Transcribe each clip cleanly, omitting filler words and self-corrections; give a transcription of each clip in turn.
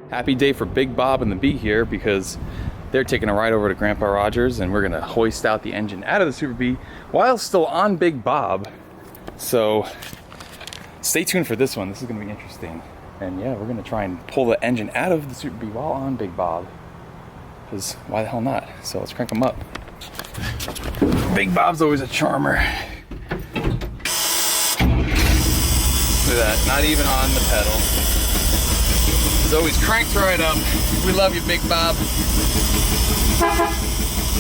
Happy day for Big Bob and the Bee here because they're taking a ride over to Grandpa Roger's and we're gonna hoist out the engine out of the Super Bee while still on Big Bob. So stay tuned for this one. This is gonna be interesting. And yeah, we're gonna try and pull the engine out of the Super Bee while on Big Bob. Because why the hell not? So let's crank them up. Big Bob's always a charmer. Look at that, not even on the pedal. It's always cranked right up. We love you, Big Bob.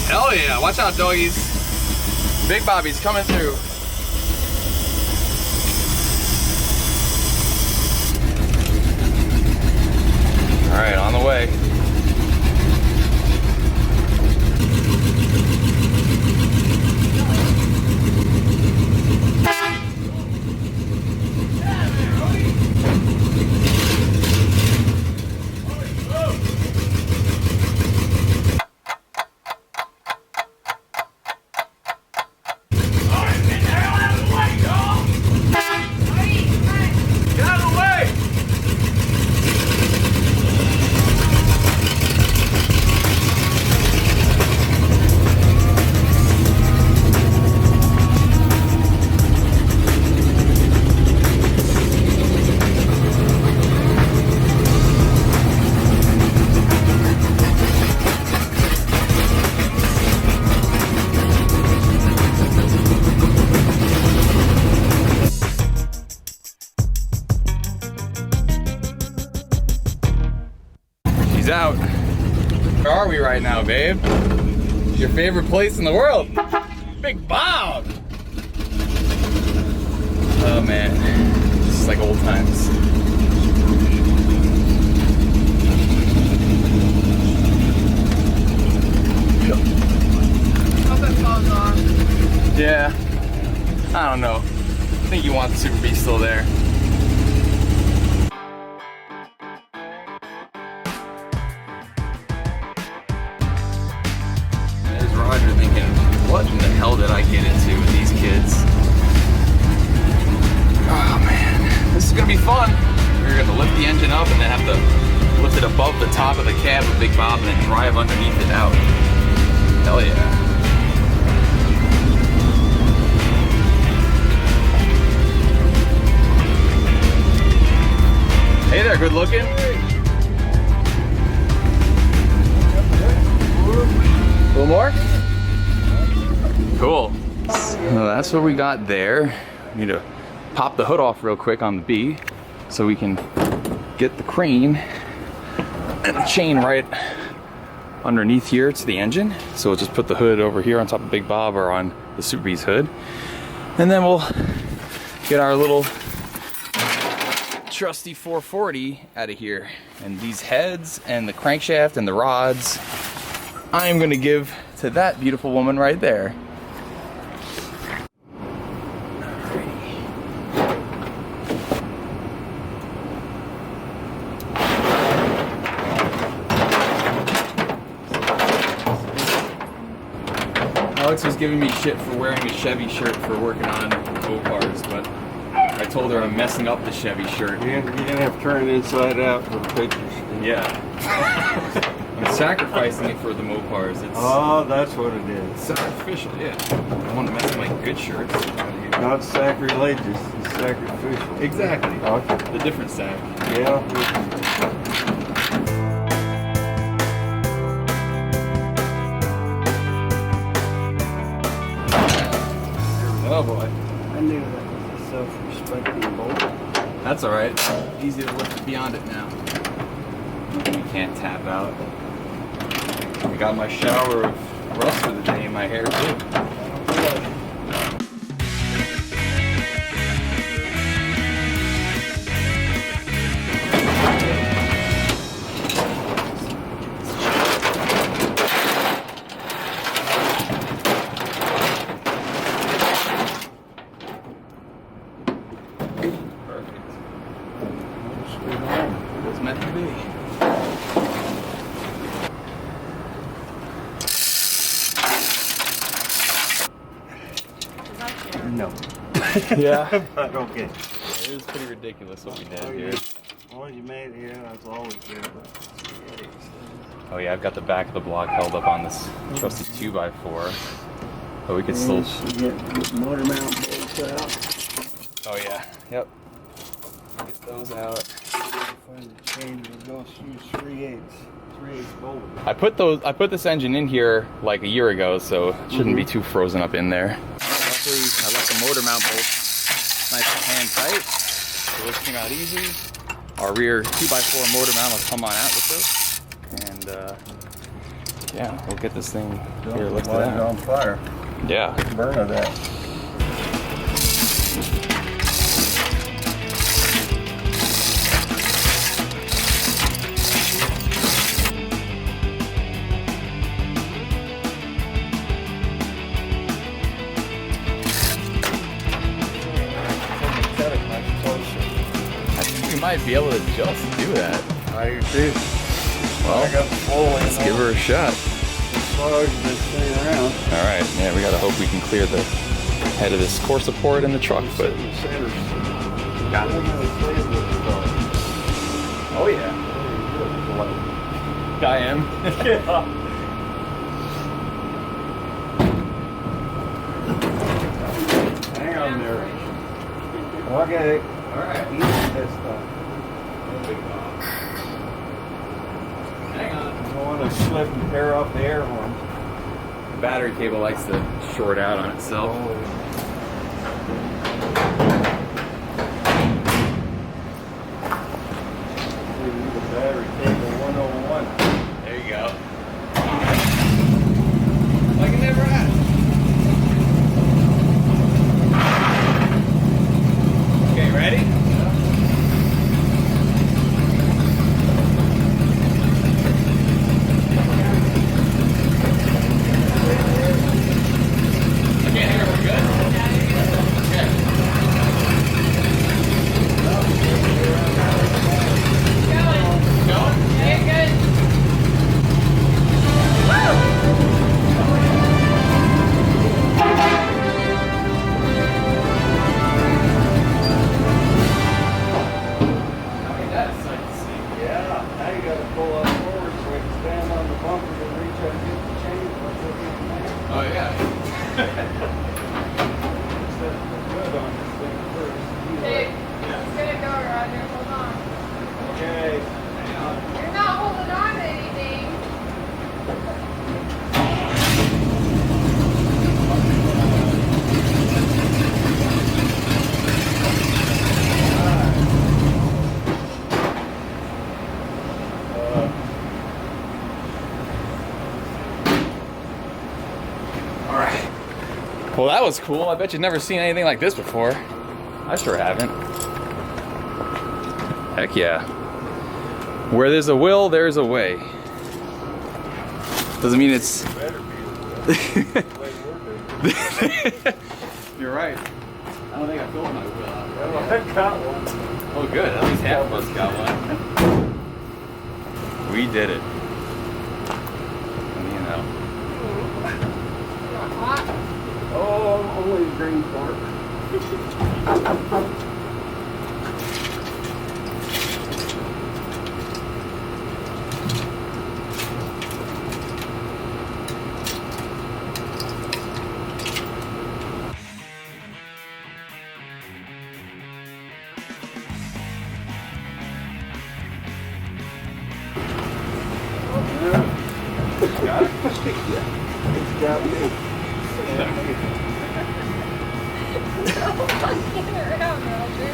Hell yeah, watch out, doggies. Big Bobby's coming through. All right, on the way. Out. Where are we right now, babe? Your favorite place in the world? Big Bob! Oh man, this is like old times. Hope it falls off. Yeah, I don't know. I think you want the Super Bee still there. Roger thinking, what in the hell did I get into with these kids? Oh man, this is gonna be fun. We're gonna lift the engine up and then have to lift it above the top of the cab of Big Bob and then drive underneath it out. Hell yeah. Hey there, good looking. A little more? Cool. So that's what we got there. We need to pop the hood off real quick on the Bee so we can get the crane and the chain right underneath here to the engine. So we'll just put the hood over here on top of Big Bob or on the Super Bee's hood. And then we'll get our little trusty 440 out of here. And these heads and the crankshaft and the rods, I'm gonna give to that beautiful woman right there. Alex was giving me shit for wearing a Chevy shirt for working on Mopars, but I told her I'm messing up the Chevy shirt. You're gonna have to turn it inside out for the pictures. Yeah. I'm sacrificing it for the Mopars. It's oh, that's what it is. sacrificial, yeah. I don't want to mess with my good shirts. Not sacrilegious, it's sacrificial. Exactly. Okay. The different sack. Yeah. Oh boy. I knew that was a self-respecting bolt. That's alright. Easy to lift beyond it now. You can't tap out. I got my shower of rust for the day in my hair too. Meant to be. No. Yeah. But okay. It is pretty ridiculous what we did here. Oh, you made it. Yeah, that's always good. Oh yeah, I've got the back of the block held up on this trusty 2x4. But we could still... Get motor mount bolts out. Oh yeah, yep. Get those out. Find the chain that goes through 3/8 bolt. I put this engine in here like a year ago, so it shouldn't be too frozen up in there. Luckily, I left the motor mount bolts nice and hand tight, so this came out easy. Our rear 2x4 motor mount will come on out with this, and yeah, we'll get this thing here lifted Light it out. on fire. Yeah. Burn it out. We might be able to just do that. I do too. Well, I got full in. let's give her a shot. Sludge that's staying around. All right, yeah, we gotta hope we can clear the head of this core support in the truck, but The center's got it. Oh yeah, I am. Hang on there. Okay. All right. Easy this time. Hang on. I don't want to slip and tear off the air horn. The battery cable likes to short out on itself. The battery cable 101. There you go. Like it never happened. Okay, ready? Okay, here, we're good? Okay. Going? Very good. Yeah, now you got to pull up forward so you can stand on the bumper and reach out and get the chain. Oh, yeah. Good on this thing first. Hey, it's gonna go, Roger. Hold on. Okay. You're not holding on to anything. All right. Well, that was cool. I bet you've never seen anything like this before. I sure haven't. Heck yeah. Where there's a will, there's a way. Doesn't mean it's... Better be the way we're doing. You're right. I don't think I filled my will out. Well, I got one. Oh, good. At least half of us got one. We did it. You know. Not hot. Oh, only the green part. Got it? It's got me. Fucking around, Roger.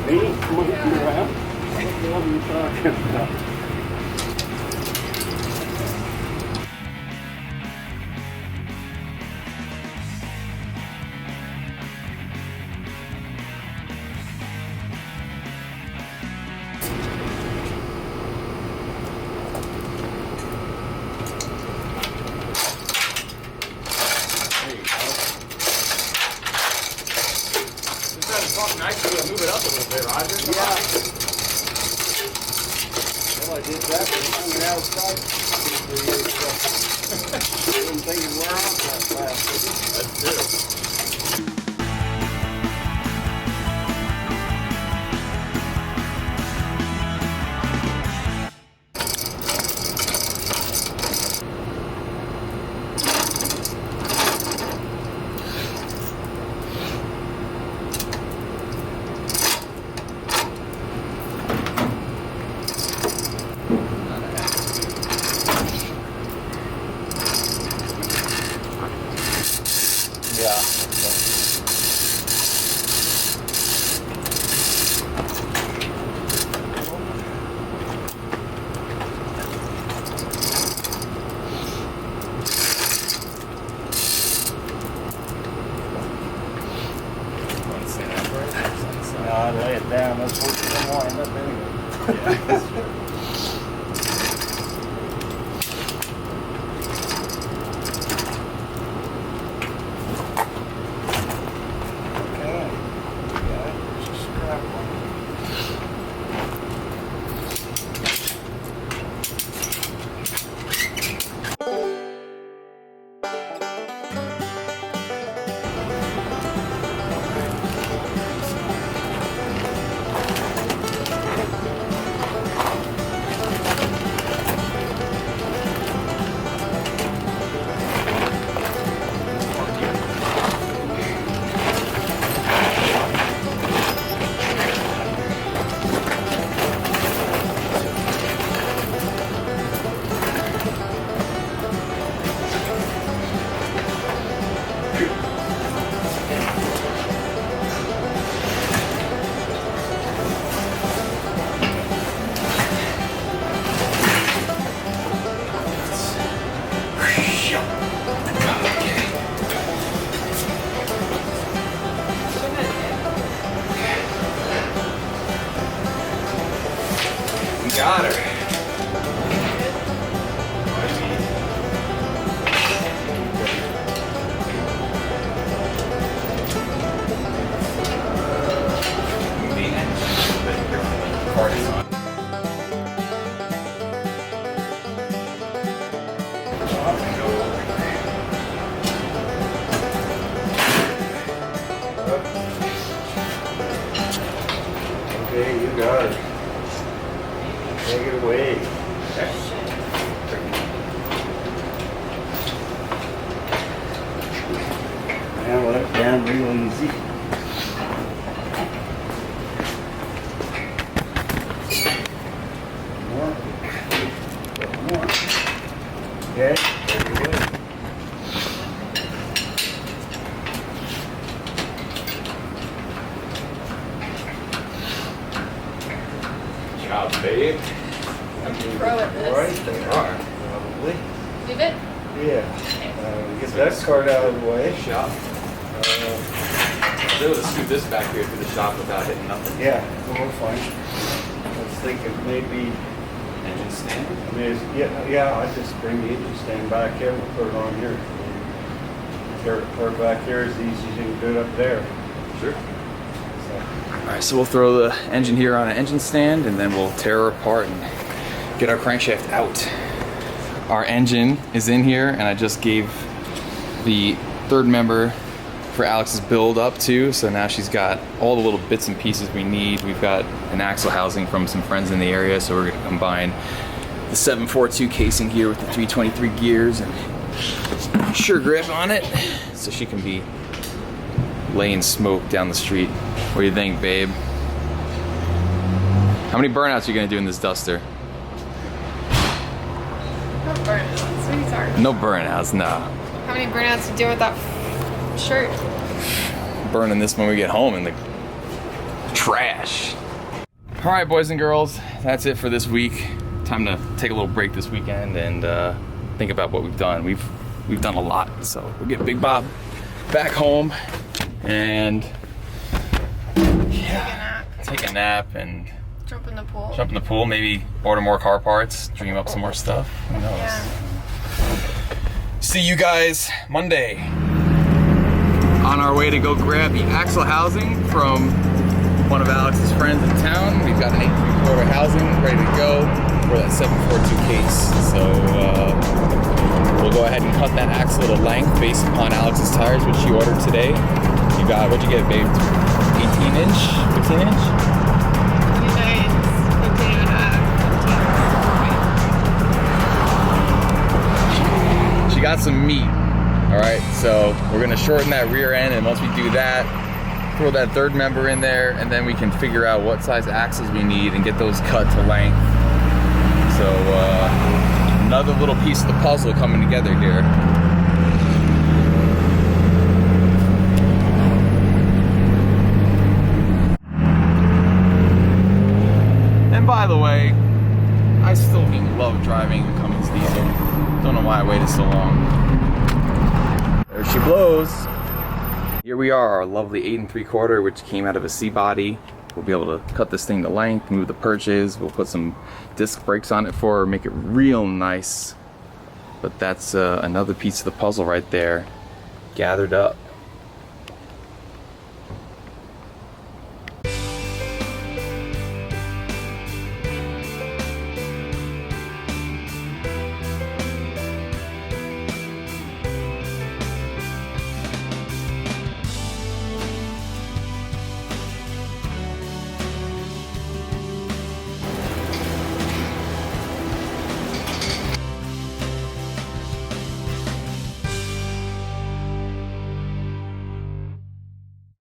Me? Monkey around? What are you talking about? Nice to move it up a little bit, Roger. Yeah. Well, I did that on the outside. I didn't think it'd wear off that fast. That's true. I lay it down. That's where it's gonna wind up anyway. Got her. Okay, you got it. Take it away. And let it down real easy. More. More. Okay, there you go. Job, babe. Throw at this. Right there. Are. Probably. Leave it. Yeah. Get that cart out of the way. Shop. I was able to scoot this back here through the shop without hitting nothing. Yeah, we're fine. I was thinking maybe, Engine stand. yeah, I just bring the engine stand back here, we'll put it on here. Tear it apart back here as easy as you can do it up there. Sure. So, All right, so we'll throw the engine here on an engine stand, and then we'll tear her apart and get our crankshaft out. Our engine is in here, and I just gave the third member for Alex's build up too, so now she's got all the little bits and pieces we need. We've got an axle housing from some friends in the area, so we're gonna combine the 742 casing here with the 323 gears and sure grip on it, so she can be laying smoke down the street. What do you think, babe? How many burnouts are you gonna do in this Duster? No burnouts. What are you talking about? No burnouts, no. How many burnouts you do with that shirt? Burning this when we get home in the trash. All right, boys and girls, that's it for this week. Time to take a little break this weekend and think about what we've done. We've done a lot, so we'll get Big Bob back home and take a nap and Jump in the pool. jump in the pool. Maybe order more car parts, dream up some more stuff. Who knows? Yeah. See you guys Monday. On our way to go grab the axle housing from one of Alex's friends in town. We've got an 8-3/4 housing ready to go for that 742 case. So we'll go ahead and cut that axle to length based upon Alex's tires, which she ordered today. You got, what'd you get, babe? 18 inch? 15 inch? She got some meat. All right, so we're gonna shorten that rear end, and once we do that, throw that third member in there, and then we can figure out what size axles we need and get those cut to length. So another little piece of the puzzle coming together here. And by the way, I still love driving the Cummins diesel. Don't know why I waited so long. There she blows. Here we are, our lovely 8 3/4, which came out of a C-body. We'll be able to cut this thing to length, move the perches, we'll put some disc brakes on it for her, make it real nice. But that's another piece of the puzzle right there, gathered up.